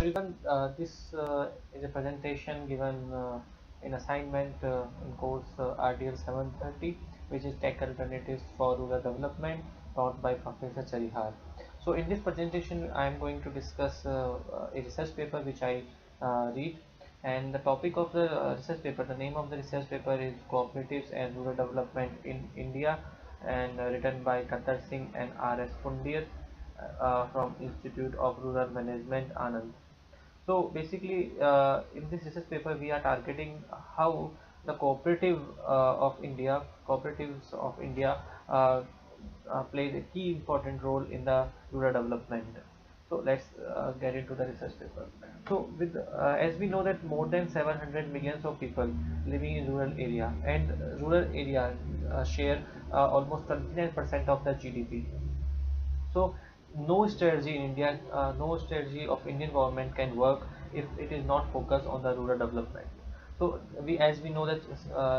Everyone, this is a presentation given in assignment in course RDL 730, which is Tech Alternatives for Rural Development, taught by Professor Charihar. So in this presentation, I am going to discuss a research paper which I read, and the topic of the research paper, the name of the research paper is Cooperatives and Rural Development in India, and written by Katar Singh and R.S. Pundir from Institute of Rural Management, Anand. So basically, in this research paper, we are targeting how the cooperatives of India plays a key important role in the rural development. So let's get into the research paper. So with as we know that more than 700 millions of people living in rural area, and rural area share almost 29% of the GDP. So no strategy in India, no strategy of Indian government can work if it is not focused on the rural development. So as we know that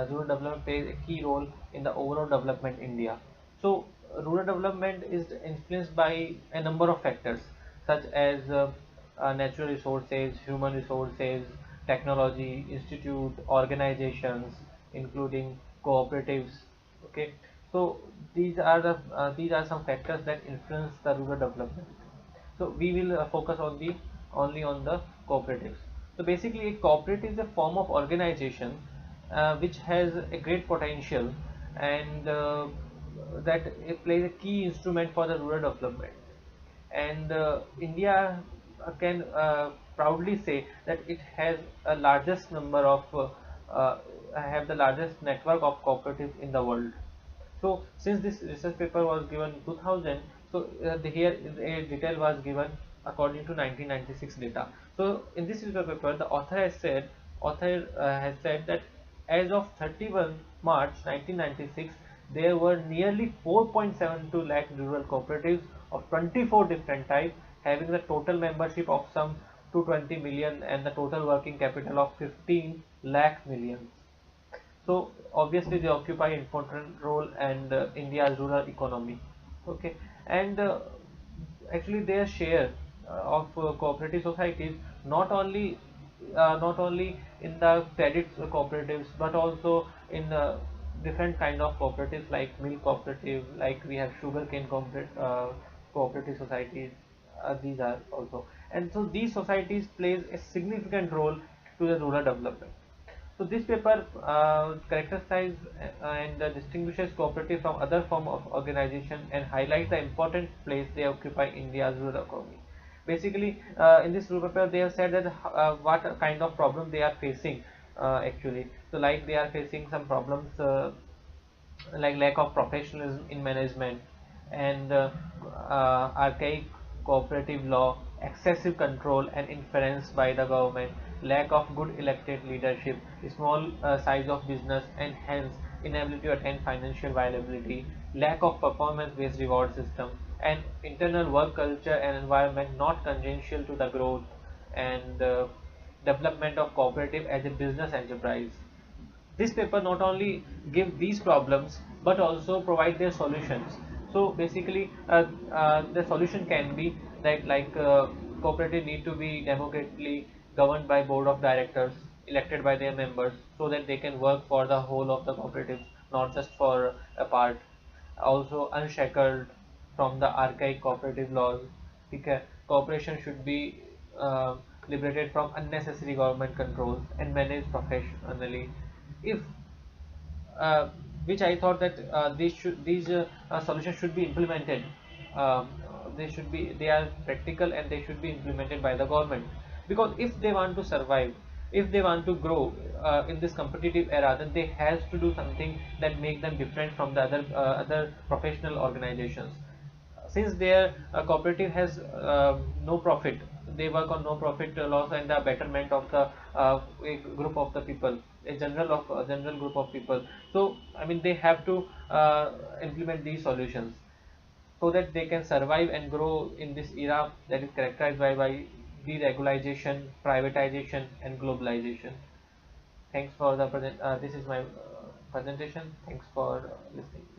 rural development plays a key role in the overall development in India. So rural development is influenced by a number of factors such as natural resources, human resources, technology, institute, organizations, including cooperatives. Okay, so these are some factors that influence the rural development. So we will focus on the only on the cooperatives. So basically, a cooperative is a form of organization which has a great potential, and that it plays a key instrument for the rural development. And India can proudly say that it has a largest number of have the largest network of cooperatives in the world. So since this research paper was given in 2000, so here a detail was given according to 1996 data. So in this research paper, the author has said that as of 31 March 1996, there were nearly 4.72 lakh rural cooperatives of 24 different types, having the total membership of some 220 million and the total working capital of 15 lakh million. So obviously they occupy important role and India's rural economy. Okay, and actually their share of cooperative societies not only in the credit cooperatives but also in different kind of cooperatives like milk cooperative, like we have sugarcane cooperative societies. These are also, and so these societies plays a significant role to the rural development. So this paper characterizes and distinguishes cooperative from other form of organization and highlights the important place they occupy in India's rural economy. Basically, in this paper, they have said that what kind of problem they are facing actually. So like they are facing some problems like lack of professionalism in management, and archaic cooperative law, excessive control and interference by the government, lack of good elected leadership, small size of business and hence inability to attain financial viability, lack of performance-based reward system, and internal work culture and environment not congenial to the growth and development of cooperative as a business enterprise. This paper not only give these problems but also provide their solutions. So basically, the solution can be that like cooperative need to be democratically governed by board of directors elected by their members, so that they can work for the whole of the cooperatives, not just for a part. Also unshackled from the archaic cooperative laws. Okay. Cooperation should be liberated from unnecessary government controls and managed professionally. If uh, which I thought that these solutions should be implemented. Um, they are practical and they should be implemented by the government, because if they want to survive, if they want to grow in this competitive era, then they has to do something that make them different from the other professional organizations. Since their cooperative has no profit, they work on no profit loss and the betterment of the a group of the people, a general group of people. So I mean they have to implement these solutions so that they can survive and grow in this era that is characterized by deregulation, privatization and globalization. Thanks for the present. This is my presentation. Thanks for listening.